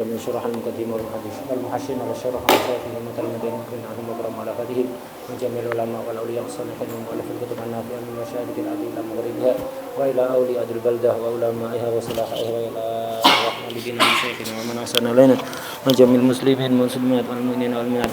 من شرح المقدمة والحديث المحسن والشرح المشايخ المتلمذين من عظم وكرم على فاتهم من جميع العلماء والأولياء الصالحين ومؤلف الكتب النافعة من مشاهد الأدلة مغربها وإلى أولياء البلدة وعلمائها وصلاحها وإلى رحمة لدينا وشيخنا ومن أحسن إلينا من جميع المسلمين والمسلمات والمؤمنين والمؤمنات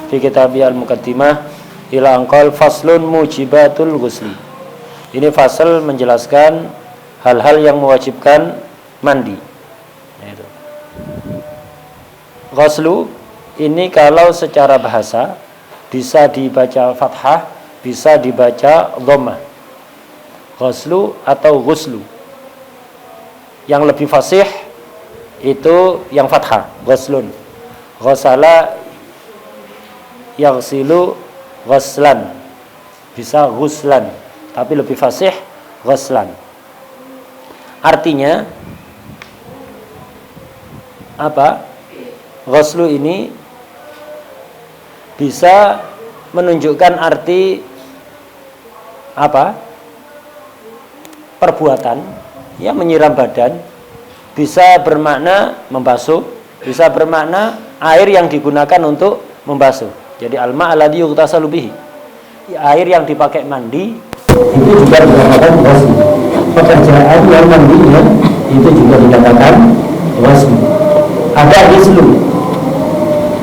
Fi kitabi al-muqaddimah ila anqal faslun mujibatul ghusli. Ini fasal menjelaskan hal-hal yang mewajibkan mandi. Ghuslu ini kalau secara bahasa bisa dibaca fathah, bisa dibaca dhammah. Ghuslu atau ghuslu. Yang lebih fasih itu yang fathah, ghuslun. Ghusala yaghsilu ghuslan, bisa ghuslan, tapi lebih fasih ghuslan. Artinya apa? Ghuslu ini bisa menunjukkan arti apa? Perbuatan, ya, menyiram badan, bisa bermakna membasuh, bisa bermakna air yang digunakan untuk membasuh. Jadi al-ma' alladhi yughtasalu bihi, air yang dipakai mandi itu juga dikatakan ghusl. Pekerjaan yang mandinya itu juga dikatakan ghusl. Ada ghuslu.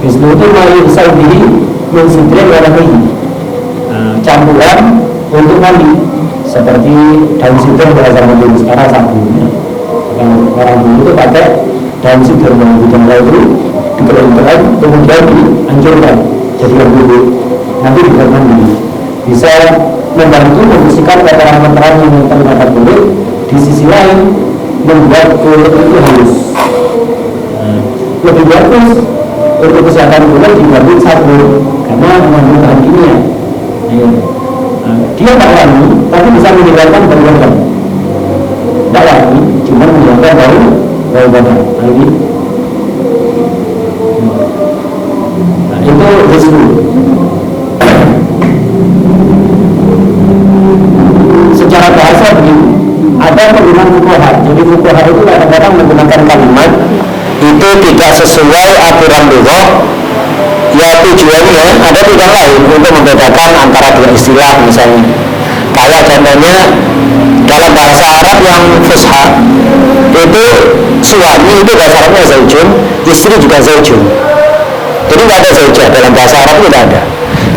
Ghuslu itu ma'yusal bihi min sidrin wa nahihi, campuran untuk mandi seperti daun sidr pada zaman dulu, sekarang sabunnya. Orang dulu itu pakai daun sidr yang dikenal itu dikeringkan kemudian dihancurkan jadi yang dulu, nanti bisa mandi, bisa membantu membersihkan kotoran-kotoran yang terdapat kulit. Di sisi lain membuat kulit itu halus. Lebih bagus untuk kesehatan kulit dibanding sabun karena mengandung bahan kimia. Dia tak wangi tapi bisa menghilangkan bau badan. Tak wangi cuma menghilangkan bau badan. Itu ghuslu. Secara bahasa begini, ada penggunaan fuqaha. Jadi fuqaha itu kadang-kadang menggunakan kalimat itu tidak sesuai aturan lughah, ya tujuannya ada tidak lain untuk membedakan antara dua istilah. Misalnya kayak contohnya dalam bahasa Arab yang fusha itu suami itu dasarnya zaujun, istri juga zaujun. Jadi tidak ada zaujah dalam bahasa Arab, tidak ada.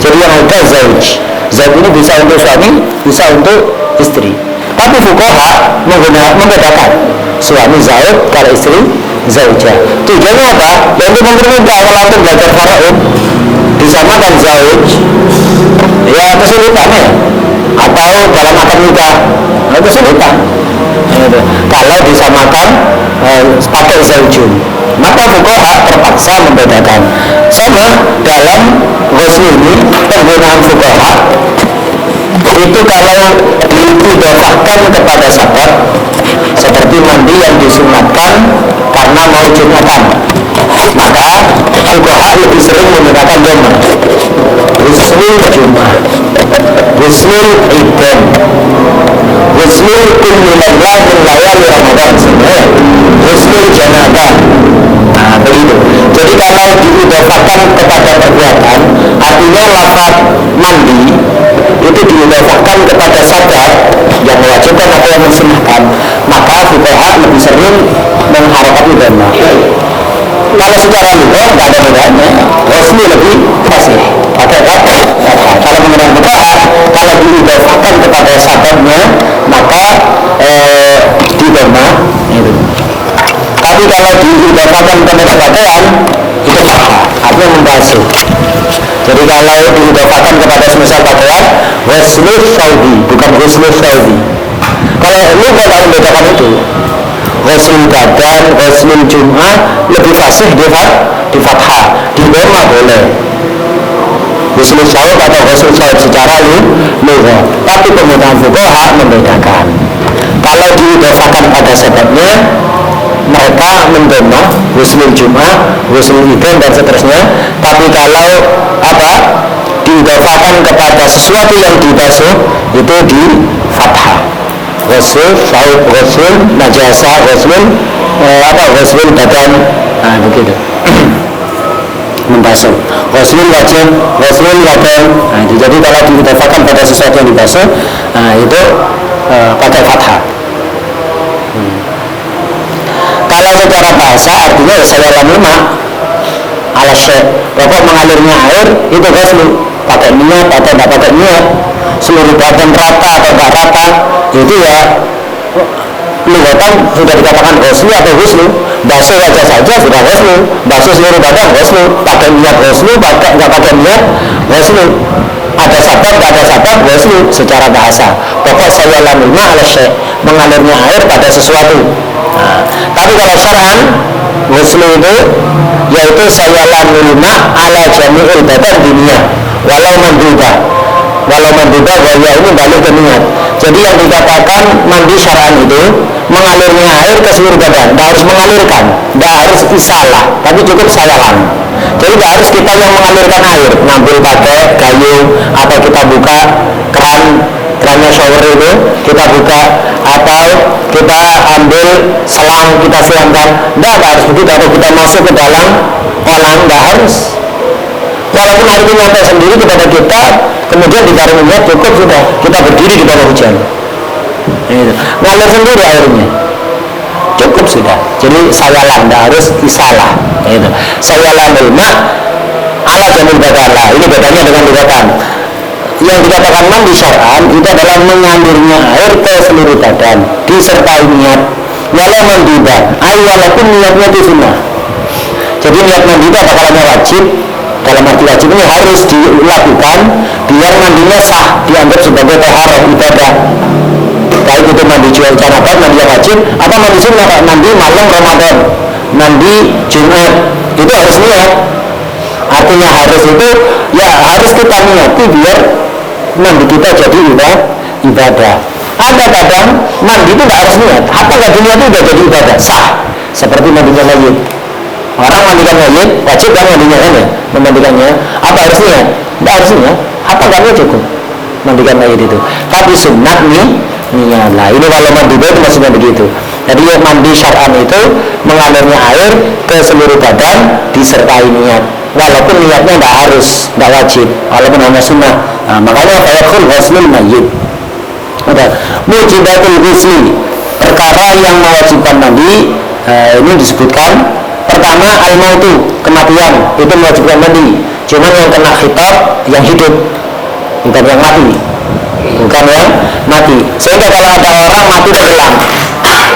Jadi yang ada zauj. Zauj ini bisa untuk suami, bisa untuk istri. Tapi fuqaha membedakan suami zauj, kalau istri zaujah. Tujuannya apa? Untuk mempermudah kalau untuk belajar faraid disamakan zauj, ya kesulitan ya. Atau dalam akad nikah, kesulitan. Kalau disamakan pakai zaujun, maka fuqaha terpaksa membedakan. Sama dalam ghusl ini penggunaan fuqaha itu kalau diidhofahkan kepada sabab seperti mandi yang disunatkan karena mau jumatan, maka fuqaha lebih sering menggunakan dhamma. Ghuslul Jumat, ghuslul Idin, ghuslul kulli lailah min layali Ramadan, ghuslul janabah. Nah, begitu. Jadi kalau diidhofahkan kepada perbuatan, artinya lafaz mandi itu diidhofahkan kepada sabab yang mewajibkan atau yang mensunahkan, maka fuqaha lebih sering mengharapkan dhamma. Kalau secara lughah tidak ada bedanya, ghusl lebih fasih. Pakai kata kalau mengenai fuqaha, kalau diidhofahkan kepada sababnya maka di dhamma itu. Tapi kalau diidafakan kepada pakaian itu fathah, artinya membasuh. Jadi kalau diidafakan kepada semisal pakaian, ghuslus saudi, bukan ghuslus saudi. Kalau ini tidak membedakan itu. Ghuslul badan, ghuslul jum'ah lebih fasih di fathah, di dhamma boleh. Ghuslul saud atau ghuslul saud secara lugah. Tapi penggunaan fuqaha membedakan. Kalau diidafakan pada sebabnya, mereka mendhamma ghuslul jum'ah, ghuslul idan dan seterusnya. Tapi kalau diidafakan kepada sesuatu yang dibasuh, itu di fathah. Ghuslul saud, ghuslul najasa, ghuslul ghuslul badan, begitu. Membasuh. Ghuslul wajib, ghuslul badan. Jadi kalau diidafakan pada sesuatu yang dibasuh, itu pakai fathah. Kalau secara bahasa artinya saya lamima ala syekh, pokok mengalirnya air itu ghusl, pakai niat atau tidak pakai niat, seluruh badan rata atau tidak rata, itu ya lugatan sudah dikatakan ghusl atau ghusl. Basuh wajah saja sudah ghusl, basuh seluruh badan ghusl, pakai niat ghusl, nggak pakai niat ghusl, ada sabab nggak ada sabab ghusl secara bahasa. Pokok saya lamima ala syekh, mengalirnya air pada sesuatu. Tapi kalau syar'an ghusl itu yaitu saya lamima ala jami'il badan dunia walau mandubah waya ini balik ke niat. Jadi yang dikatakan mandi syar'an itu mengalirnya air ke seluruh badan, tidak harus mengalirkan, tidak harus isalah, tapi cukup sayalan. Jadi tidak harus kita yang mengalirkan air, ngambil pakai gayung atau kita buka kerannya shower itu, kita buka atau kita ambil selang kita siramkan. Tidak harus begitu, atau kita masuk ke dalam kolam, tidak harus. Walaupun air itu nyampe sendiri kepada kita, kemudian ditaruh niat cukup sudah, kita berdiri di bawah hujan, ngalir sendiri airnya, cukup sudah. Jadi sayalan, tidak harus isalah. Sayalan ilma ala jamil badala, ini bedanya dengan lugatan. Yang dikatakan mandi syar'an itu adalah mengalirnya air ke seluruh badan disertai niat walau manduban, walaupun niatnya itu sunnah. Jadi niat mandi itu apakah wajib? Dalam arti wajib ini harus dilakukan biar mandinya sah, dianggap sebagai taharah ibadah. Baik itu mandi janabah, mandi yang wajib, atau mandi sunnah, mandi malam Ramadan, mandi Jumat, itu harus niat. Artinya harus itu ya harus kita niati biar mandi kita jadi ibadah. Ada kadang mandi itu tidak harus niat, apa nggak diniat itu sudah jadi ibadah sah, seperti mandinya mayit. Orang mandikan mayit wajib kan mandinya kan ya, memandikannya. Apa harus niat? Tidak harus niat, apa nggak cukup mandikan mayit itu. Tapi sunat niat lah. Ini kalau mandi itu maksudnya begitu. Jadi yang mandi syar'an itu mengalirnya air ke seluruh badan disertai niat. Walaupun niatnya tidak harus, tidak wajib, walaupun hanya sunnah. Makanya fayaqul ghuslul mayyit. Mujibatul ghusli, perkara yang mewajibkan mandi, ini disebutkan. Pertama al-mautu, kematian, itu mewajibkan mandi. Cuma yang kena khitab yang hidup, bukan yang mati. Sehingga kalau ada orang mati tenggelam,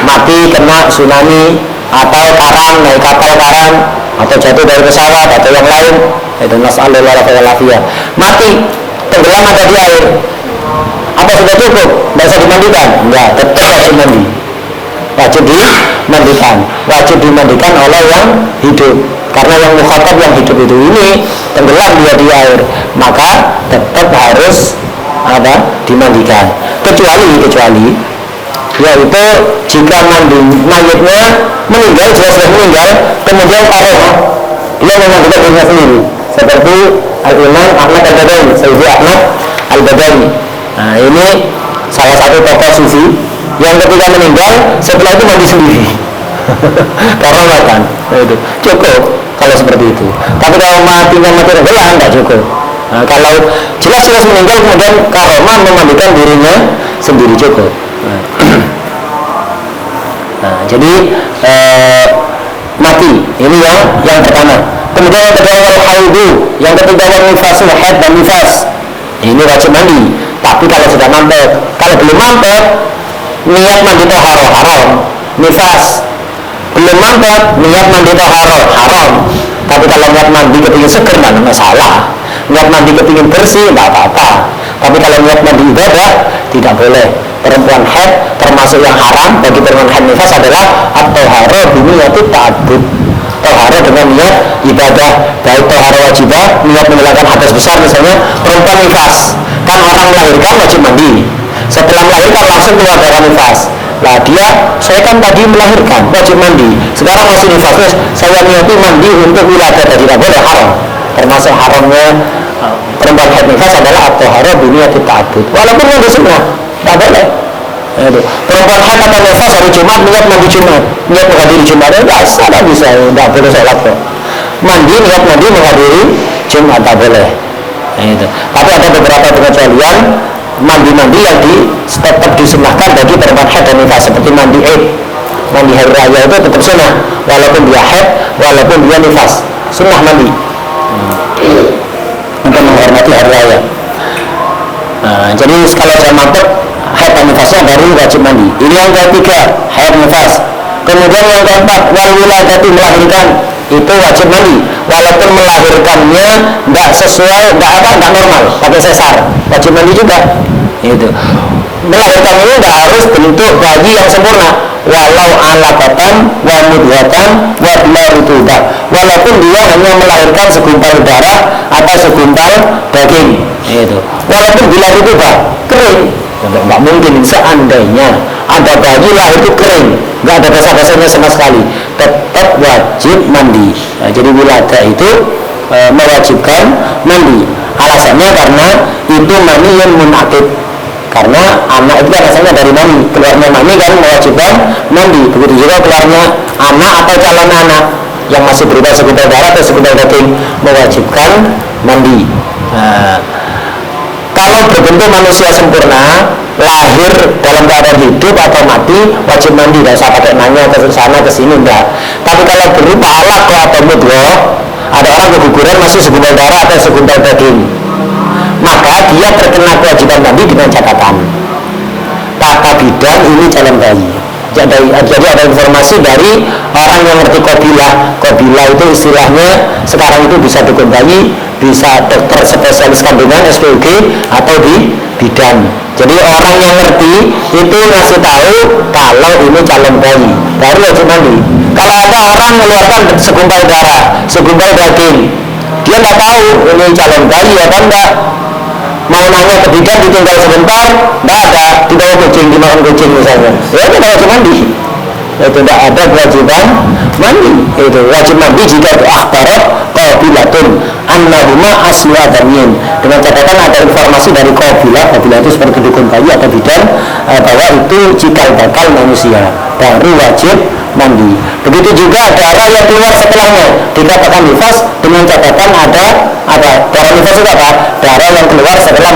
mati kena tsunami atau karang, naik kapal karang, atau jatuh dari pesawat atau yang lain, itu nas'alullah wal-afiyah, mati tenggelam ada di air, apa sudah cukup? Tidak usah dimandikan? Enggak, tetap wajib mandi, wajib dimandikan oleh yang hidup, karena yang mukhatab yang hidup itu ini tenggelam dia di air, maka tetap harus dimandikan, kecuali yaitu jika mayitnya meninggal, jelas meninggal, kemudian dia memandikan dirinya sendiri, seperti Al-Imam Ahmad Al-Badawi, Sayyidi Ahmad Al-Badawi. Nah, ini salah satu tokoh sufi yang ketika meninggal setelah itu mandi sendiri karena makan itu cukup kalau seperti itu. Tapi kalau mati tenggelam tidak cukup. Nah, kalau jelas meninggal kemudian karomah memandikan dirinya sendiri cukup. Nah, jadi mati ini yang pertama. Kemudian yang kedua al-haidu, yang ketiga nifas, haid dan nifas. Ini wajib mandi. Tapi kalau sudah mampet, kalau belum mampet, niat mandi toharoh haram. Nifas belum mantap niat mandi toharoh haram. Tapi kalau niat mandi kepingin seger nggak masalah, niat mandi kepingin bersih nggak apa-apa. Tapi kalau niat mandi ibadah tidak boleh. Perempuan haid termasuk yang haram bagi perempuan haid nifas adalah at-toharoh biniyati ta'abbud, toharoh dengan niat ibadah, baik toharoh wajibah, niat menghilangkan hadas besar. Misalnya perempuan nifas, kan orang melahirkan wajib mandi, setelah melahirkan langsung keluar darah nifas. Nah dia, saya kan tadi melahirkan wajib mandi, sekarang masih nifas, saya niati mandi untuk wiladah, tadi tidak boleh, haram. Termasuk haramnya perempuan haid nifas adalah at-toharoh biniyati ta'abbud, walaupun mandi sunnah tidak boleh. Perempuan haid atau nifas hari Jumat niat mandi Jumat, niat menghadiri Jumat, tidak salah, bisa, tidak boleh sholat kok. Mandi, niat mandi menghadiri Jumat tak boleh. Tapi ada beberapa pengecualian mandi-mandi yang tetap disunahkan bagi perempuan haid dan nifas, seperti mandi Id, mandi hari raya itu tetap sunnah, walaupun dia haid, walaupun dia nifas, sunnah mandi untuk menghormati hari raya. Jadi kalau saya mantap haid dan nifasnya baru wajib mandi. Ini yang ketiga, haid nifas. Kemudian yang keempat, wal wiladati, melahirkan, itu wajib mandi walaupun melahirkannya tidak sesuai, tidak normal, pakai sesar, wajib mandi juga. Itu melahirkan ini tidak harus bentuk bayi yang sempurna, walau alaqatan wa mudghatan wa maritudah, walaupun dia hanya melahirkan segumpal darah atau segumpal daging. Itu walaupun bila itu kering, nggak mungkin. Seandainya ada bayi lahir itu kering, nggak ada basah-basahnya sama sekali, tetap wajib mandi. Nah, jadi wiladah itu mewajibkan mandi. Alasannya karena itu mani yang munakid, karena anak itu kan asalnya dari mani, keluarnya mani kan mewajibkan mandi. Begitu juga keluarnya anak atau calon anak yang masih berupa segumpal darah atau segumpal daging mewajibkan mandi. Kalau berbentuk manusia sempurna, lahir dalam keadaan hidup atau mati, wajib mandi, tidak usah pakai nanya ke sana ke sini, enggak. Tapi kalau berupa alaqah atau mudghah, ada orang keguguran masih segumpal darah atau segumpal daging, maka dia terkena kewajiban mandi dengan catatan kata bidan ini calon bayi. Jadi ada informasi dari orang yang ngerti Qabilah itu istilahnya sekarang itu bisa dukun bayi, bisa dokter spesialis kandungan SPUG atau di bidan. Jadi orang yang ngerti itu ngasih tahu kalau ini calon bayi, baru wajib mandi. Kalau ada orang mengeluarkan segumpal darah, segumpal daging, dia nggak tahu ini calon bayi apa enggak, mau nanya ke bidan ditinggal sebentar, nggak ada, dibawa kucing, dimakan kucing misalnya, ya tidak wajib mandi. Itu tidak ada kewajiban mandi. Itu wajib mandi jika itu akhbarat qabilatun annahuma aslu adamin, dengan catatan ada informasi dari qabilah itu seperti dukun bayi atau bidan, bahwa itu cikal bakal manusia, baru wajib mandi. Begitu juga darah yang keluar setelahnya dikatakan nifas, dengan catatan ada darah nifas itu apa? Darah yang keluar setelah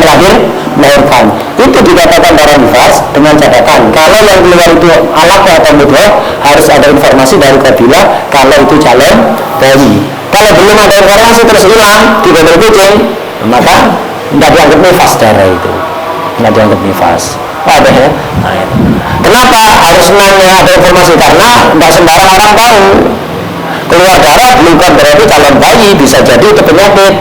melahirkan, itu dikatakan darah nifas dengan catatan kalau yang keluar itu alaqah atau mudghah, harus ada informasi dari qabilah kalau itu calon bayi. Kalau belum ada informasi terus hilang diambil kucing, maka tidak dianggap nifas darah itu, tidak dianggap nifas. Ada ya? Nah, itu. Kenapa harus nanya ada informasi? Karena tidak sembarang orang tahu keluar darah bukan berarti calon bayi, bisa jadi itu penyakit.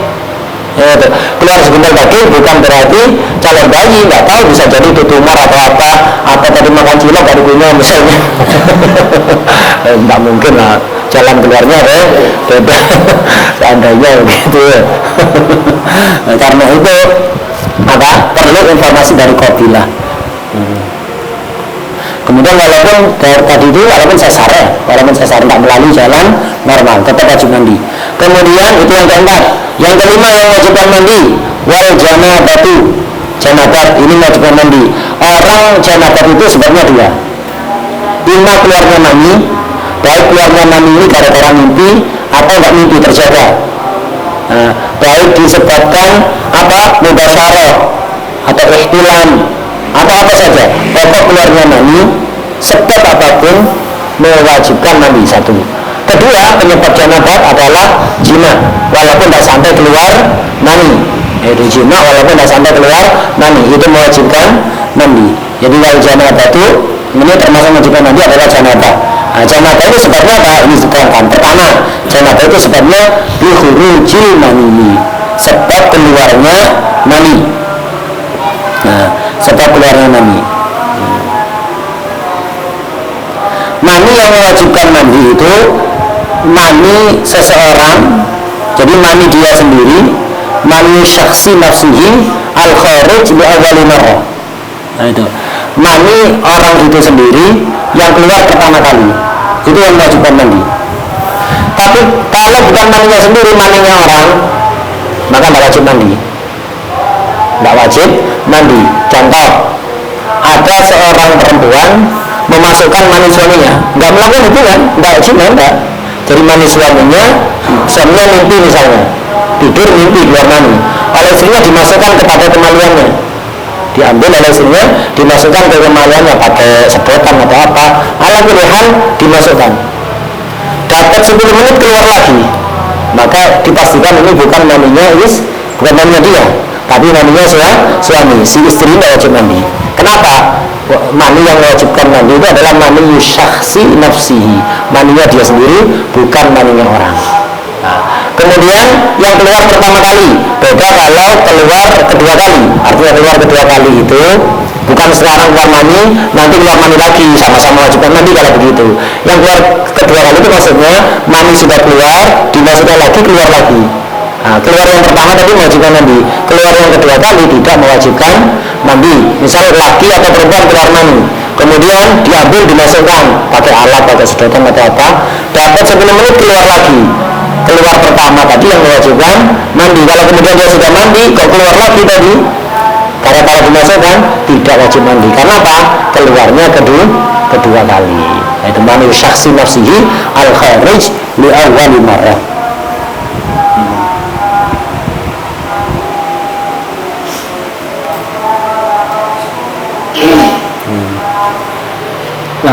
Ya, itu. Keluar segumpal daging bukan berarti calon bayi, nggak tahu, bisa jadi itu tumor atau apa tadi makan cilok dari punya misalnya. Nggak mungkin lah jalan keluarnya beda. Seandainya begitu ya. Karena itu perlu informasi dari qabilah. Kemudian walaupun tadi itu walaupun sesar tidak melalui jalan normal, tetap wajib mandi. Kemudian itu yang keempat. Yang kelima yang wajibkan mandi, wal janabatu, janabat ini wajibkan mandi. Orang janabat itu sebabnya dua, ima keluarnya mani, baik keluarnya mani ini gara-gara mimpi atau tidak mimpi terjaga. Baik disebabkan mubasyarah atau ihtilam atau apa saja, pokok keluarnya mani sebab apapun mewajibkan mandi. Satu. Kedua, penyebab janabat adalah jima, walaupun tidak sampai keluar mani. Itu jima walaupun tidak sampai keluar mani, itu mewajibkan mandi. Jadi wal janabatu ini termasuk mewajibkan mandi adalah janabah. Janabah itu sebabnya apa? Ini diterangkan. Pertama, janabah itu sebabnya bihurujil mani, sebab keluarnya mani. Sebab keluarnya mani. Mani yang mewajibkan mandi itu mani seseorang, jadi mani dia sendiri, mani syakhsi nafsihi al-kharij li awwali marrah. Itu mani orang itu sendiri yang keluar pertama kali, itu yang mewajibkan mandi. Tapi kalau bukan maninya sendiri, maninya orang, maka tidak wajib mandi. Tidak wajib mandi. Contoh, ada seorang perempuan memasukkan mani suaminya, nggak melakukan hubungan, nggak wajib, enggak. Jadi mani suaminya mimpi misalnya, tidur mimpi keluar mani, oleh istrinya dimasukkan kepada kemaluannya, diambil oleh istrinya, dimasukkan ke kemaluannya pakai sedotan atau apa, ala pilihan dimasukkan, dapat 10 menit keluar lagi, maka dipastikan ini bukan maninya bukan maninya dia, tapi maninya suami. Si istri tidak wajib mandi. Kenapa? Mani yang mewajibkan mandi itu adalah mani syakhsi nafsihi, maninya dia sendiri, bukan maninya orang. Kemudian yang keluar pertama kali beda kalau keluar kedua kali. Artinya keluar kedua kali itu bukan sekarang keluar mani, nanti keluar mani lagi, sama-sama wajibkan mandi kalau begitu. Yang keluar kedua kali itu maksudnya mani sudah keluar, dimasukkan lagi, keluar lagi. Keluar yang pertama tadi mewajibkan mandi, keluar yang kedua kali tidak mewajibkan mandi. Misal laki atau perempuan keluar mani, kemudian diambil, dimasukkan pakai alat, pakai sedotan atau apa, dapat 10 menit keluar lagi. Keluar pertama tadi yang mewajibkan mandi. Kalau kemudian dia sudah mandi, kok keluar lagi tadi, karena kalau dimasukkan tidak wajib mandi. Karena apa? Keluarnya kedua kali. Itu mani syakhsi nafsihi al-kharij li awwali marrah.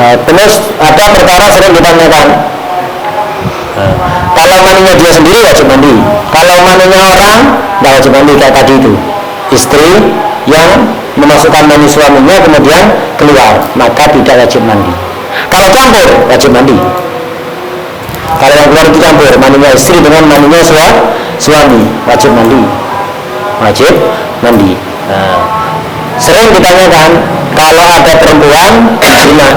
Terus ada perkara sering ditanyakan, kalau maninya dia sendiri wajib mandi, kalau maninya orang tidak wajib mandi. Kayak tadi itu, istri yang memasukkan mani suaminya kemudian keluar, maka tidak wajib mandi. Kalau campur wajib mandi. Kalau yang keluar itu campur, maninya istri dengan maninya suami, wajib mandi. Wajib mandi. Sering ditanyakan, kalau ada perempuan zina,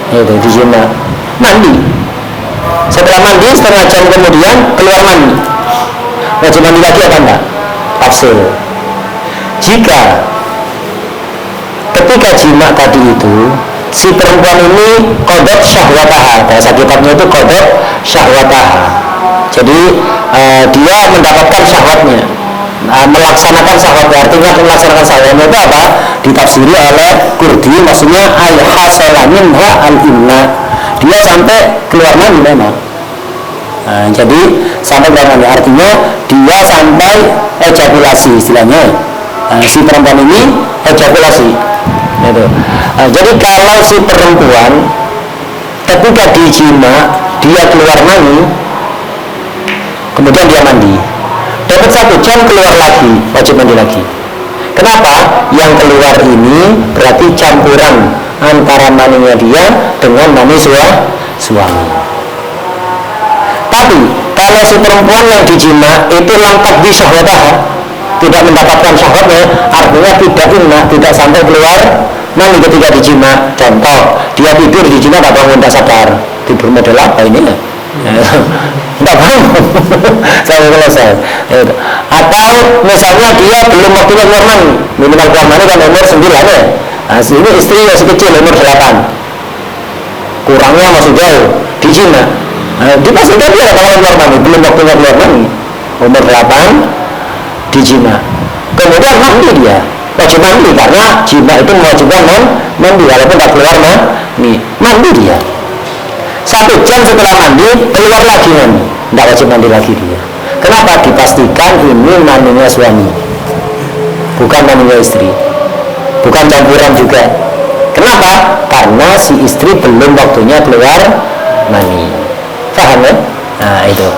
itu di zina, mandi. Setelah mandi setengah jam kemudian keluar mani, wajib mandi lagi atau enggak? Tafsir. Jika ketika jima tadi itu si perempuan ini qadhat syahwataha, bahasa kitabnya itu qadhat syahwataha, jadi dia mendapatkan syahwatnya, melaksanakan syahwatnya. Artinya melaksanakan syahwatnya itu apa? Ditafsiri oleh Qurdi, maksudnya al-hasala minha al-imna, dia sampai keluar mani memang. Jadi sampai keluar mani, artinya dia sampai ejakulasi istilahnya. Si perempuan ini ejakulasi. Jadi kalau si perempuan ketika dijima dia keluar mani, kemudian dia mandi, dapat 1 jam keluar lagi, wajib mandi lagi. Kenapa? Yang keluar ini berarti campuran antara maninya dia dengan mani suami. Tapi kalau si perempuan yang dijima itu langkap di syahwatah, tidak mendapatkan syahwatnya, artinya tidak inna, tidak sampai keluar mani ketika dijima. Contoh, dia tidur dijima tak bangun, tak sadar, tidur model apa ini ya? Tidak bangun sampai selesai. Atau misalnya dia belum waktunya keluar mani, minimal keluar mani kan umur 9 ya. Ini istri masih kecil, umur 8, kurangnya masih jauh, dijima. Dipastikan dia bakal keluar mani, belum waktunya keluar mani, umur 8 dijima. Kemudian mandi dia, wajib mandi karena jima itu mewajibkan mandi walaupun tak keluar mandi dia. 1 jam setelah mandi keluar lagi mandi, tidak wajib mandi lagi dia. Kenapa? Dipastikan ini mandinya suami, bukan mandinya istri, bukan campuran juga. Kenapa? Karena si istri belum waktunya keluar mani. Paham ya? Nah itu.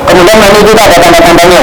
Kemudian mani itu ada tanda-tandanya.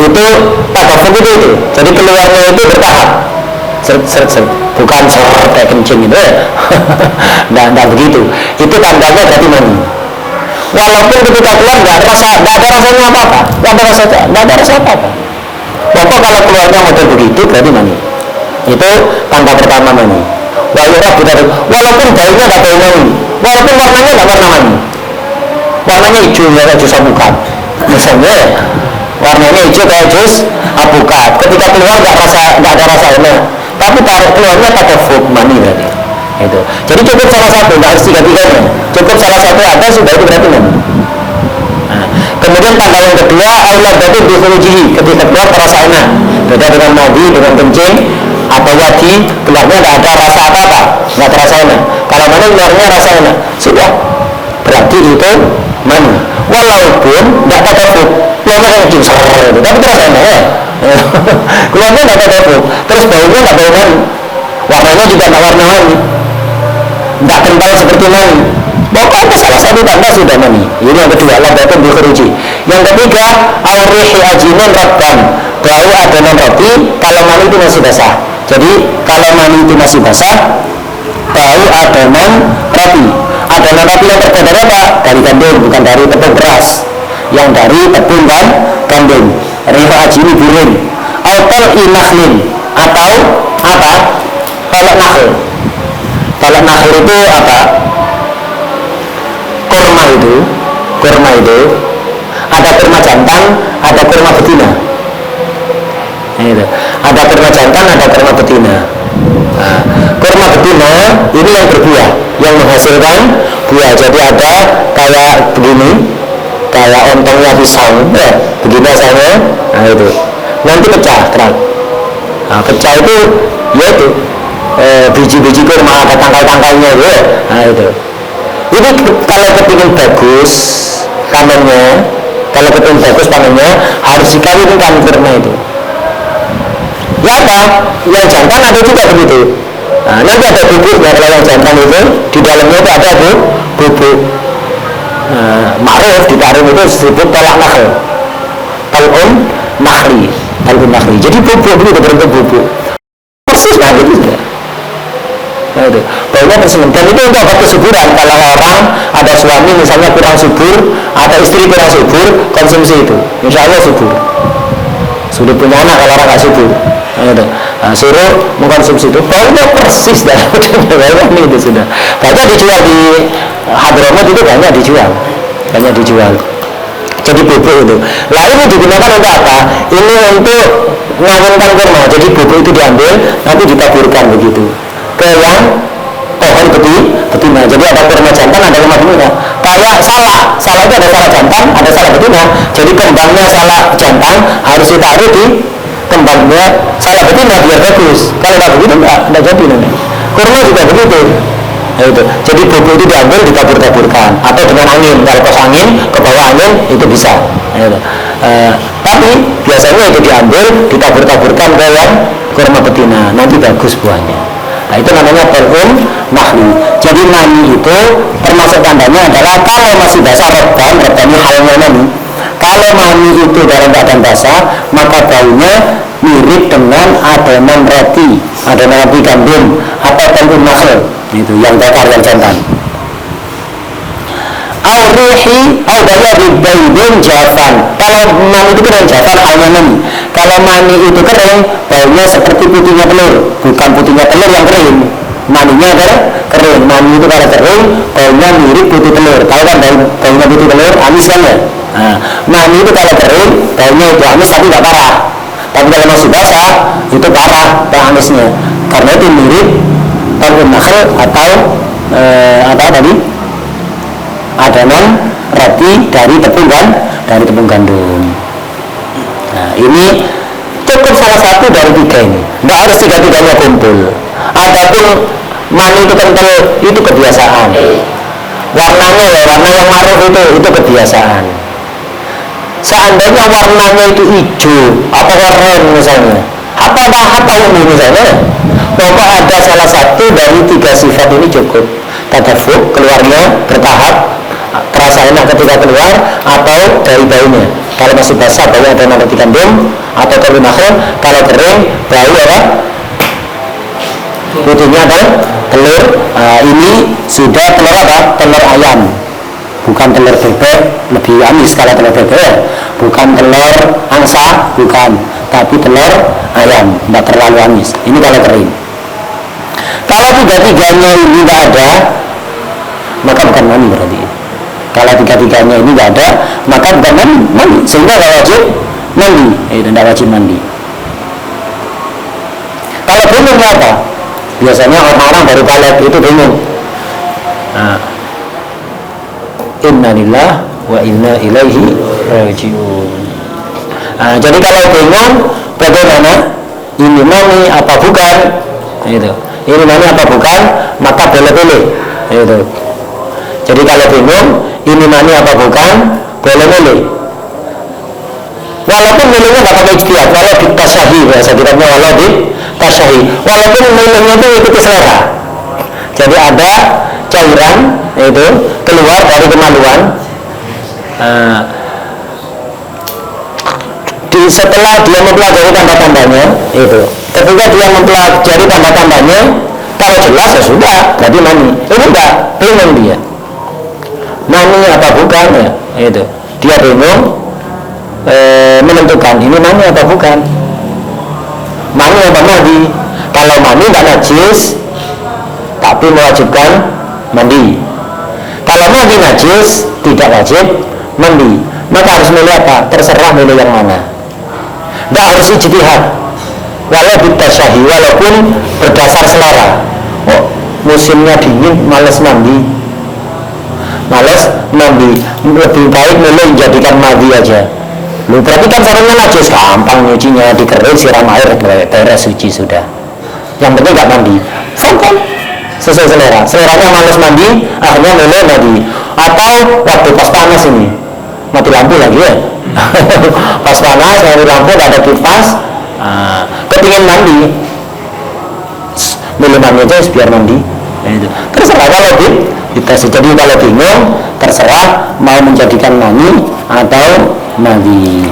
itu takafuk itu. Jadi keluarnya itu bertahap. Seret, bukan kayak kencing itu. Nggak begitu. Itu tandanya berarti mani. Walaupun ketika keluar nggak ada rasanya apa-apa, nggak ada rasa apa-apa. Bapak kalau keluarnya model begitu berarti mani. Itu tanda pertama mani. Walaupun baunya nggak bau mani, walaupun warnanya nggak warna mani, warnanya hijau kayak jus alpukat, misalnya warnanya hijau kayak jus alpukat. Ketika keluar nggak ada rasa enak, tapi taruh keluarnya takafuk mani berarti. Itu. Jadi cukup salah satu, nggak harus tiga-tiganya. Cukup salah satu ada sudah itu berarti mani. Nah, kemudian tanda yang kedua Allah berarti dikhurujihi, ketika keluar terasa enak. Beda dengan madi, dengan kencing atau wadi, keluarnya nggak ada rasa apa-apa, nggak terasa enak. Kalau mani keluarnya rasa enak, sudah berarti itu mani. Walaupun nggak takafuk, keluarnya kencing, tapi terasa enak ya. Keluarnya nggak takafuk, terus baunya nggak bau mani, warnanya juga nggak warna mani, nggak kental seperti mani. Pokoknya salah satu tanda sudah mani. Ini yang kedua, Allah berarti dikhuruji. Yang ketiga, aurihi ajinan rabban, bau adonan roti kalau mani itu masih basah. Jadi kalau mani itu masih basah, bau adonan roti. Adonan roti yang terbuat dari apa? Dari gandum, bukan dari tepung beras. Yang dari tepung dan gandum. Riha ajini burin, atau inahlin, atau apa? Tolak nahl. Tolak nahl itu apa? Kurma itu ada kurma jantan, ada kurma betina. Itu. Ada kurma jantan, ada kurma betina. Nah, kurma betina ini yang berbuah, yang menghasilkan buah. Jadi ada kayak begini, kayak ontongnya pisang, ya, begini asalnya. Nah itu. Nanti pecah, terang. Nah, pecah itu, yaitu biji-biji kurma, ada tangkai-tangkainya, ya. Nah itu. Jadi kalau kepingin bagus panennya, harus dikawinkan kurma itu. Ya apa? Yang jantan ada juga begitu. Nah, nanti ada bubuknya. Kalau yang jantan itu di dalamnya itu ada bubuk. Ma'ruf di Tarim itu disebut tolak nahl, talun nahli. Jadi bubuk itu berbentuk bubuk. Persis nah itu sudah. Nah itu, baunya persis. Dan itu untuk obat kesuburan. Kalau orang ada suami misalnya kurang subur, atau istri kurang subur, konsumsi itu, insya Allah subur. Sudah punya anak kalau orang nggak subur. Nah itu, suruh mengkonsumsi itu, baunya persis dalam ini itu sudah. Banyak dijual di Hadramaut itu banyak dijual. Jadi bubuk itu. Lah ini digunakan untuk apa? Ini untuk mengawinkan kurma. Jadi bubuk itu diambil, nanti ditaburkan begitu ke yang pohon betina. Jadi ada kurma jantan, ada kurma betina. Kayak salah itu ada salah jantan, ada salah betina. Jadi kembangnya salah jantan harus ditaruh di kembangnya salah betina biar bagus. Kalau tidak begitu tidak jadi nanti. Kurma juga begitu. Nah, itu. Jadi bubuk itu diambil, ditabur-taburkan atau dengan angin. Kalau kos angin, ke bawah angin itu bisa. Nah, itu. Tapi biasanya itu diambil, ditabur-taburkan ke yang kurma betina. Nanti bagus buahnya. Nah itu namanya talun nahli. Jadi mani itu termasuk tandanya adalah kalau masih basah roban ini halnya mani. Kalau mani itu dalam keadaan basah, maka baunya mirip dengan adonan roti gandum atau talun nahl. Itu yang bakar yang jantan. Al-ruhi al-bayadi baydun jafan. Kalau mani itu kering jafan halnya mani. Kalau mani itu kering, baunya seperti putihnya telur. Bukan putihnya telur yang kering, maninya kering. Mani itu kalau kering, baunya mirip putih telur. Tahu kan baunya putih telur? Amis kan ya? Nah, mani itu kalau kering, baunya itu amis tapi tidak parah. Tapi kalau masih basah, itu parah amisnya. Karena itu mirip talun nahl atau apa tadi? Adonan roti dari tepung gandum. Nah, ini cukup salah satu dari 3 ini. Nggak harus 3-tiganya kumpul. Adapun mani itu kental, itu kebiasaan. Warnanya ya, warna yang maruf itu kebiasaan. Seandainya warnanya itu hijau atau warna misalnya, apa ini misalnya, pokok ada salah satu dari 3 sifat ini cukup. Tadafuk, keluarnya bertahap, terasa enak ketika keluar, atau dari baunya. Kalau masih basah bau ada roti gandum, atau kalau makhluk, kalau kering bau apa? Putihnya ada telur. Ini sudah telur apa? Telur ayam, bukan telur bebek. Lebih amis kalau telur bebek, bukan telur angsa, bukan, tapi telur ayam, tidak terlalu amis. Ini kalau kering. Kalau 3-tiganya ini tidak ada, maka bukan mani berarti. Kalau 3-tiganya ini tidak ada, maka bukan mani, sehingga tidak wajib mandi. Tidak wajib mandi. Kalau bingungnya apa? Biasanya orang-orang baru balik itu bingung. Nah, inna lillah wa inna ilaihi raji'un. Nah, jadi kalau bingung bagaimana? Ini mani apa bukan? Itu. Ini mani apa bukan? Maka boleh-boleh. Itu. Jadi kalau bingung ini mani apa bukan, boleh-boleh. Walaupun milihnya nggak pakai ijtihad, walau di tasyahi, bahasa kitabnya walau di tasyahi. Walaupun milihnya itu ikuti selera. Jadi ada cairan itu keluar dari kemaluan. Setelah dia mempelajari tanda-tandanya itu, ketika dia mempelajari tanda-tandanya, kalau jelas ya sudah, jadi mani. Ini enggak, bingung dia. Mani apa bukan ya? Itu. Dia bingung menentukan ini mani apa bukan. Mani apa mandi? Kalau mani enggak najis, tapi mewajibkan mandi. Kalau mandi najis, tidak wajib mandi. Maka harus milih apa? Terserah milih yang mana. Tidak harus ijtihad, walau bitasyahi, walaupun berdasar selera. Oh, musimnya dingin, malas mandi, lebih baik milih jadikan mandi aja. Lu berarti kan sarungnya najis, gampang nyucinya, dikerik, siram air, beres, suci sudah. Yang penting nggak mandi. Fungkan sesuai selera. Seleranya malas mandi, akhirnya milih mandi. Atau waktu pas panas ini, mati lampu lagi ya. Pas panas, mati lampu, gak ada kipas, kepingin mandi, milih mandi aja biar mandi. Terserah kalau kita jadi kalau bingung, terserah mau menjadikan mani atau mandi.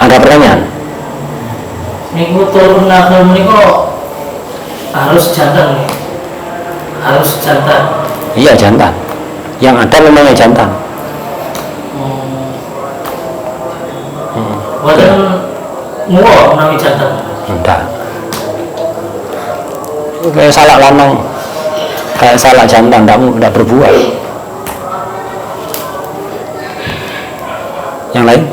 Ada pertanyaan? Minggu turun nakal meniko harus jantan nih, harus jantan. Iya jantan. Yang ada memangnya jantan. Wajan muo nami jantan. Enggak. Kayak salak lanang, kayak salak jantan, tidak berbuah. Yang lain?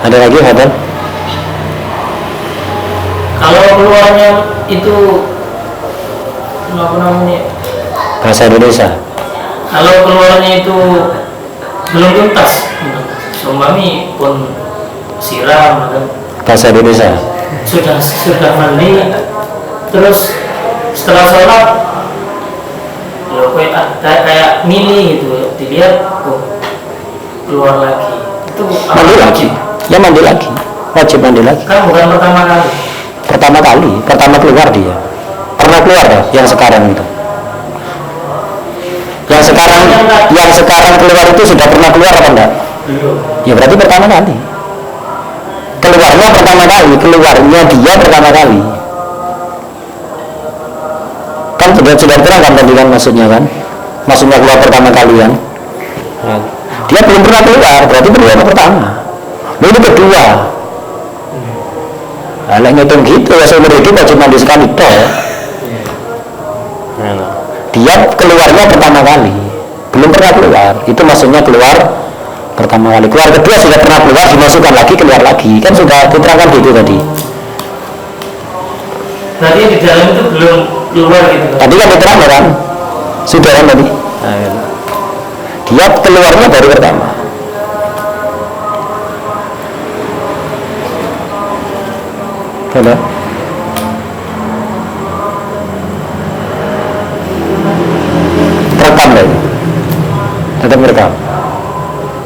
Ada lagi, Fadil? Kalau keluarnya itu apa namanya? Bahasa Indonesia. Kalau keluarnya itu belum tuntas, suami pun siram, Bahasa Indonesia. sudah mandi, terus setelah sholat, lo kayak mini gitu, dilihat, keluar lagi. Itu Mandi lagi. Ya mandi lagi, wajib mandi lagi. Kan bukan pertama kali. Pertama keluar dia. Pernah keluar ya, yang sekarang itu. Yang sekarang keluar itu sudah pernah keluar apa enggak? Belum. Ya berarti pertama kali. Keluarnya pertama kali, keluarnya dia pertama kali. Kan sudah terang kan tadi kan maksudnya kan? Maksudnya keluar pertama kali kan? Dia belum pernah keluar, berarti keluar pertama. Ini kedua. Nah, ngitung gitu ya seumur hidup wajib mandi sekali toh ya. Dia keluarnya pertama kali, belum pernah keluar. Itu maksudnya keluar pertama kali. Keluar kedua sudah pernah keluar, dimasukkan lagi, keluar lagi. Kan sudah diterangkan gitu tadi. Berarti di dalam itu belum keluar gitu. Tadi kan diterangkan kan? Sudah kan tadi? Nah, gitu. Dia keluarnya baru pertama. Halo? Rekam lagi. Tetap merekam.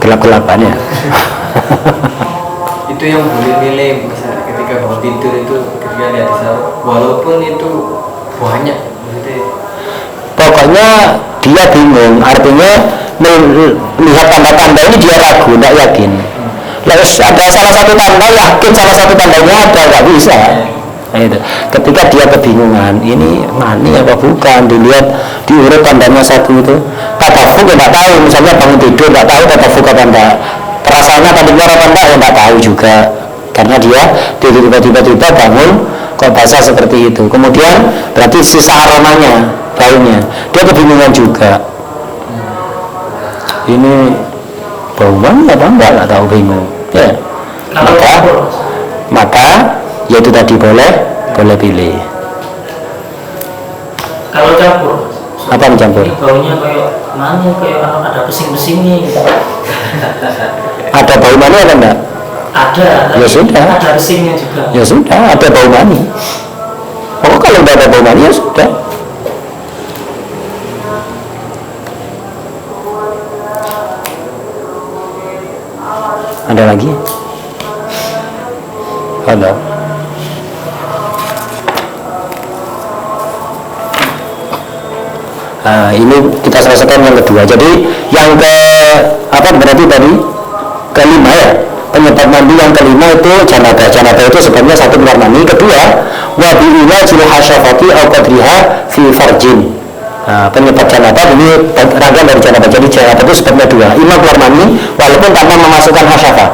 Gelap-gelapannya. Itu yang boleh milih misalnya ketika bangun tidur itu ketika lihat di sarung, walaupun itu banyak maksudnya. Pokoknya dia bingung, artinya melihat tanda-tanda ini dia ragu, tidak yakin. Lalu ada salah satu tanda, yakin salah satu tandanya ada, nggak bisa. Nah, itu. Ketika dia kebingungan, ini mani apa bukan, dilihat diurut tandanya satu itu. Tatafuk ya nggak tahu, misalnya bangun tidur nggak tahu tatafuk apa enggak. Rasanya tadi keluar apa enggak ya nggak tahu juga, karena dia tiba-tiba bangun kok basah seperti itu. Kemudian berarti sisa aromanya, baunya, dia kebingungan juga. Ini bauan apa enggak, nggak tahu, bingung. Ya. Maka yaitu tadi boleh pilih. Kalau campur, Apa mencampur? baunya kayak mana, kayak ada pesing-pesingnya gitu. Ada bau mani atau enggak? Ada, Ya sudah. ada pesingnya juga. Ya sudah, ada bau mani. Oh, kalau tidak ada bau mani ya sudah. Ada lagi? Ada. Nah, ini kita selesaikan yang kedua. Jadi yang ke apa berarti tadi? Kelima ya. Penyebab mandi yang kelima itu janabah. Janabah itu sebabnya satu keluar mani. Kedua, wa bi'ila jil hasyafati au qadriha fi farjin. Nah, penyebab janabah ini rangkaian dari janabah. Jadi janabah itu sebabnya dua. Ima keluar mani walaupun tanpa memasukkan hasyafah.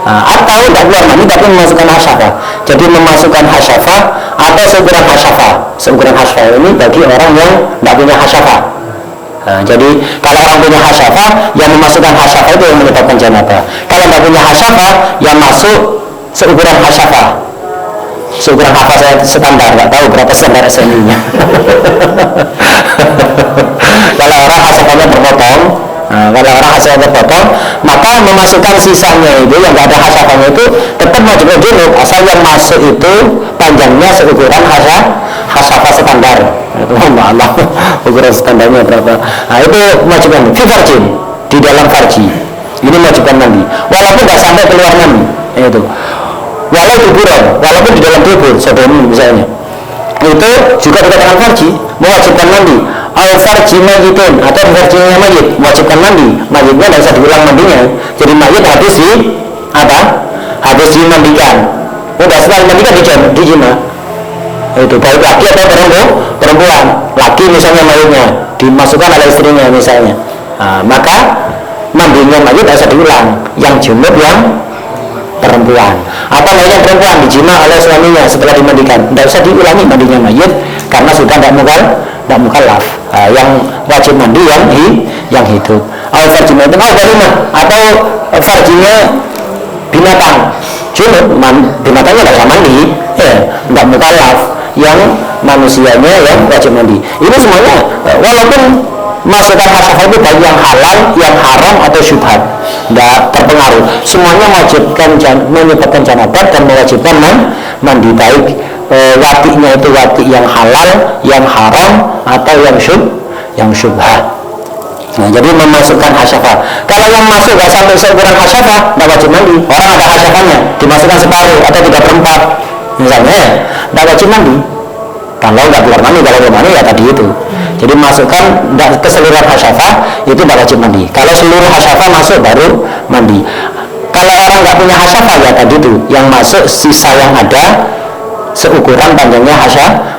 Nah, atau tidak keluar mani tapi memasukkan hasyafah. Jadi memasukkan hasyafah atau seukuran hasyafah. Seukuran hasyafah ini bagi orang yang tidak punya hasyafah. Nah, jadi kalau orang punya hasyafah, yang memasukkan hasyafah itu yang menyebabkan janabah. Kalau tidak punya hasyafah, yang masuk seukuran hasyafah. Seukuran hafal saya standar, nggak tahu berapa standar SNI-nya. Kalau orang hasyafahnya terpotong, kalau orang hasyafahnya terpotong, maka memasukkan sisanya itu yang nggak ada hasyafahnya itu tetap wajib junub, asal yang masuk itu panjangnya seukuran hasyafah standar. Itu malah ukuran standarnya berapa. Nah, itu wajib mandi. Farjin, di dalam farji. Ini wajibkan mandi. Walaupun nggak sampai keluar mandi, itu. Walau tuburan, walaupun di dalam tubuh, sodomi misalnya, itu juga dikatakan farji, mewajibkan mandi. Al farji mayitun atau farjinya mayit, mewajibkan mandi. Mayitnya tidak usah diulang mandinya. Jadi mayit habis di apa? Habis dimandikan. Udah setelah dimandikan dijima. Itu baik laki atau perempuan. Laki misalnya mayitnya dimasukkan oleh istrinya misalnya. Nah, maka mandinya mayit tidak usah diulang. Yang junub yang perempuan, atau mayat perempuan dijima oleh suaminya setelah dimandikan, tidak usah diulangi mandinya mayit karena sudah tidak mukallaf. Yang wajib mandi yang hidup. Atau farjinya itu atau farjinya binatang, junub binatangnya tidak usah mandi, tidak mukallaf. Yang manusianya yang wajib mandi. Ini semuanya walaupun masukkan hasyafah itu baik yang halal, yang haram atau syubhat, tidak terpengaruh. Semuanya menyebabkan janabah dan mewajibkan mandi, baik watinya itu wati yang halal, yang haram atau yang syubhat. Nah, jadi memasukkan hasyafah. Kalau yang masuk nggak sampai seukuran hasyafah, tidak wajib mandi. Orang ada hasyafahnya, dimasukkan separuh atau 3/4 misalnya, tidak wajib mandi. Kalau nggak keluar mani, kalau keluar mani ya tadi itu. Jadi masukkan keseluruhan hasyafah itu tidak wajib mandi. Kalau seluruh hasyafah masuk baru mandi. Kalau orang nggak punya hasyafah ya tadi itu, yang masuk sisa yang ada seukuran panjangnya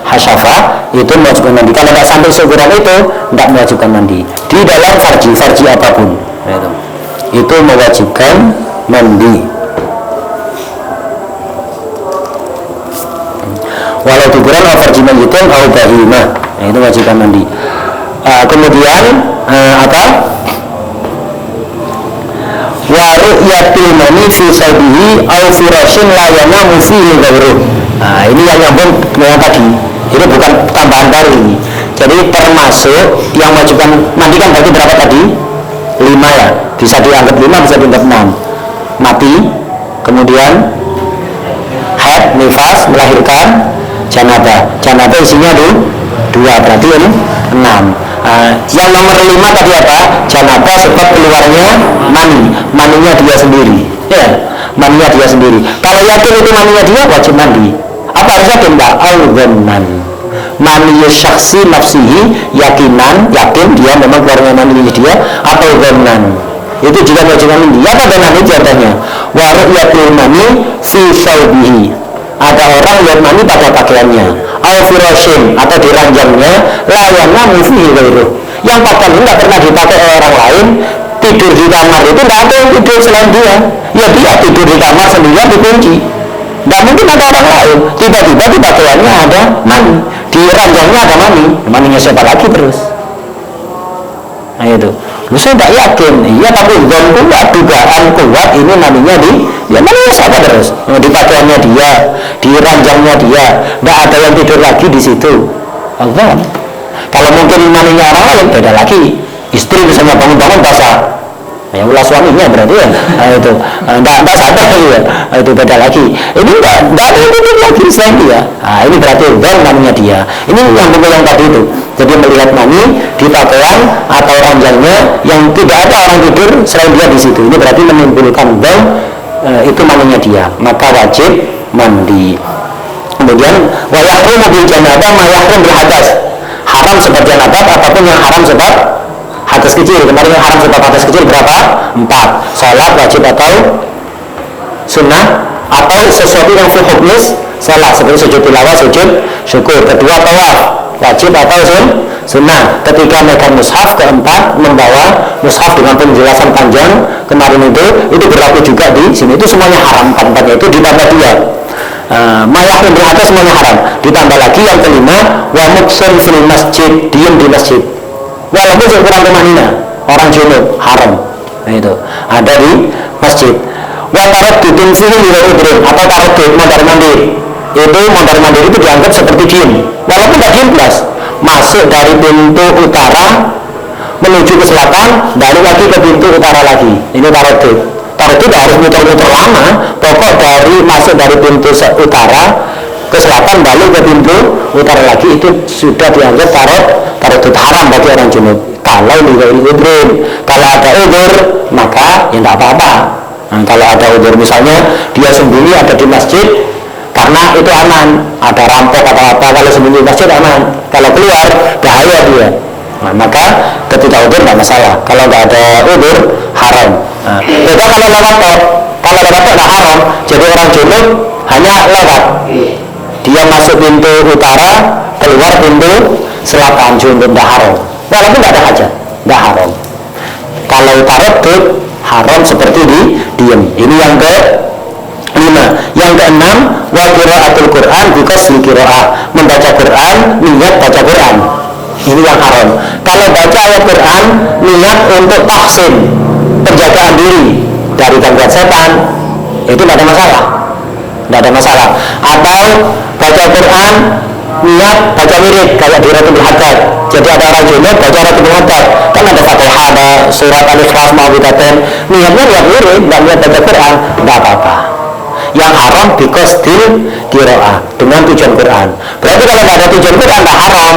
hasyafah itu mewajibkan mandi. Kalau nggak sampai seukuran itu tidak mewajibkan mandi. Di dalam farji apapun itu mewajibkan mandi. walau dukuran au farji mayyitin au bahimah. Nah, itu wajibkan mandi. Kemudian apa? Wa ru'yatul mani fi sabihi au firashin la yanamu fihi ghairuh. Nah, ini yang nyambung dengan tadi. Ini bukan tambahan baru ini. Jadi termasuk yang wajibkan mandi kan berarti berapa tadi? 5 ya. Bisa dianggap 5, bisa dianggap 6. Mati, kemudian haid, nifas, melahirkan, janabah. Janabah isinya 2, berarti ini 6. Yang nomor 5 tadi apa? Janabah sebab keluarnya mani. Maninya dia sendiri. Ya, maninya dia sendiri. Kalau yakin itu maninya dia, wajib mandi. Apa harus yakin? Enggak, al-dhannan. Maniyus syakhsi nafsihi, yakinan, yakin dia memang keluarnya maninya dia, atau dhannan. Itu juga wajib mandi. Apa dhannan itu contohnya? Wa ru'yatul mani fi thawbihi. Ada orang yang mani pada pakaiannya, au firashin atau di ranjangnya, la yanamu fihi ghairuh. Yang pakaian ini tidak pernah dipakai oleh orang lain, tidur di kamar itu tidak ada yang tidur selain dia. Ya dia tidur di kamar sendirian dikunci. Tidak mungkin ada orang lain. Tiba-tiba di pakaiannya ada mani, di ranjangnya ada mani. Maninya siapa lagi terus? Nah itu. Lu saya tidak yakin. Iya tapi zonku nggak dugaan kuat ini maninya ya maninya siapa terus? Di pakaiannya dia, di ranjangnya dia. Tidak ada yang tidur lagi di situ. Allah. Kalau mungkin maninya orang lain beda lagi. Istri misalnya bangun-bangun basah. Ya ulah suaminya berarti ya. Nah, itu enggak sadar ya. Itu beda lagi. Ini enggak tidur lagi selain dia. Nah, ini berarti zon namanya dia. Ini yang yang tadi itu. Jadi melihat mani di pakaian atau ranjangnya yang tidak ada orang tidur selain dia di situ. Ini berarti menimbulkan zon itu namanya dia. Maka wajib mandi. Kemudian wa yahrumu bil janabah ma yahrum bil hadas. Haram sebab janabah apapun yang haram sebab hadas kecil. Kemarin yang haram sebab hadas kecil berapa? 4. Salat wajib atau sunnah, atau sesuatu yang fi hukmis salat seperti sujud tilawah, sujud syukur. Kedua tawaf wajib atau sunnah. Ketiga megang mushaf. Keempat membawa mushaf dengan penjelasan panjang kemarin itu berlaku juga di sini. Itu semuanya haram. 4-4-nya itu ditambah 2. Mayah yang berada semuanya haram. Ditambah lagi yang kelima, wa muksun fil masjid, diem di masjid. Walaupun sekurang rumahnya orang junub haram. Nah itu ada di masjid. Wa taraddudun fihi li udhrin, atau taraddud mondar mandir. Itu mondar mandir itu dianggap seperti diem. Walaupun tidak diem plus. Masuk dari pintu utara menuju ke selatan, balik lagi ke pintu utara lagi. Ini taraddud. Taraddud tidak harus muter-muter lama. Pokok dari masuk dari pintu utara ke selatan balik ke pintu utara lagi, itu sudah dianggap taraddud haram bagi orang junub. Kalau lighairi udhrin, kalau ada udzur maka ya tidak apa-apa. Nah, kalau ada udzur misalnya dia sembunyi ada di masjid karena itu aman, ada rampok atau apa, kalau sembunyi di masjid aman. Kalau keluar bahaya dia. Nah, maka ketika udzur tidak masalah. Kalau tidak ada udzur haram. Nah, beda kalau lewat tol. Kalau lewat tol tidak haram. Jadi orang junub hanya lewat. Dia masuk pintu utara, keluar pintu selatan, junub tidak haram. Walaupun tidak ada hajat, tidak haram. Kalau taraddud haram seperti diem. Ini yang ke-5. Yang ke-6, wa qiraatul Quran biqasdi qiraah, membaca Quran niat baca Quran. Ini yang haram. Kalau baca ayat Quran niat untuk tahsin, penjagaan diri dari gangguan setan, itu tidak ada masalah. Tidak ada masalah. Atau baca Quran niat baca wirid kayak di Ratul Hadad. Jadi ada orang junub baca Ratul Hadad, kan ada Fatihah, ada surat Al-Ikhlas, Ma'uwidaten. Niatnya niat wirid, tidak niat baca Quran, tidak apa-apa. Yang haram biqasdil qiraah, dengan tujuan Quran. Berarti kalau tidak ada tujuan Quran tidak haram.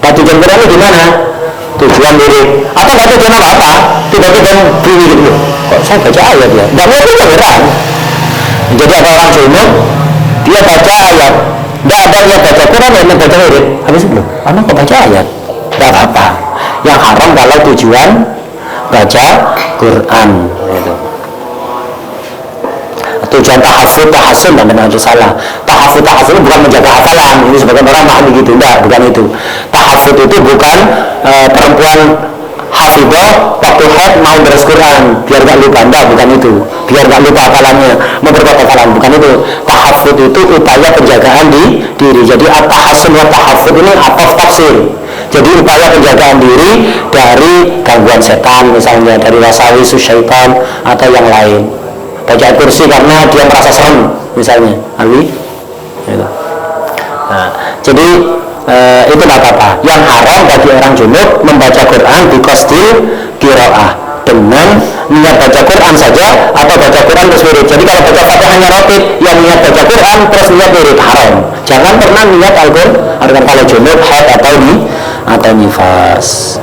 Nah, tujuan Quran itu gimana? Tujuan wirid. Atau tidak tujuan apa-apa, tiba-tiba bunyi gitu. Kok saya baca ayat ya? Tidak niat baca Quran. Jadi ada orang junub dia baca ayat, tidak ada yang baca Quran, yang baca wirid. Habis belum? Anak kok baca ayat? Tidak apa-apa. Yang haram kalau tujuan baca Quran itu. Tujuan tahafud, tahasun dan benar itu salah. Tahafud bukan menjaga hafalan. Ini sebagian orang paham begitu. Tidak, bukan itu. Tahafud itu bukan perempuan hafidhah waktu haid mau beres Quran biar gak lupa, enggak, bukan itu. Biar gak lupa hafalannya, memperkuat hafalan, bukan itu. Tahaffud itu upaya penjagaan di diri. Jadi at-tahassun wa tahaffud ini ataf tafsir. Jadi upaya penjagaan diri dari gangguan setan, misalnya dari wasawis syaitan atau yang lain. Baca kursi karena dia merasa serem, misalnya. Ali, gitu. Nah, jadi itu tidak apa-apa. Yang haram bagi orang junub membaca Quran di qasdil qiraah, dengan niat baca Quran saja atau baca Quran terus wirid. Jadi kalau baca Fatihahnya ratib, yang niat baca Quran terus niat wirid, haram. Jangan pernah niat Al-Quran kalau junub, haid atau nifas.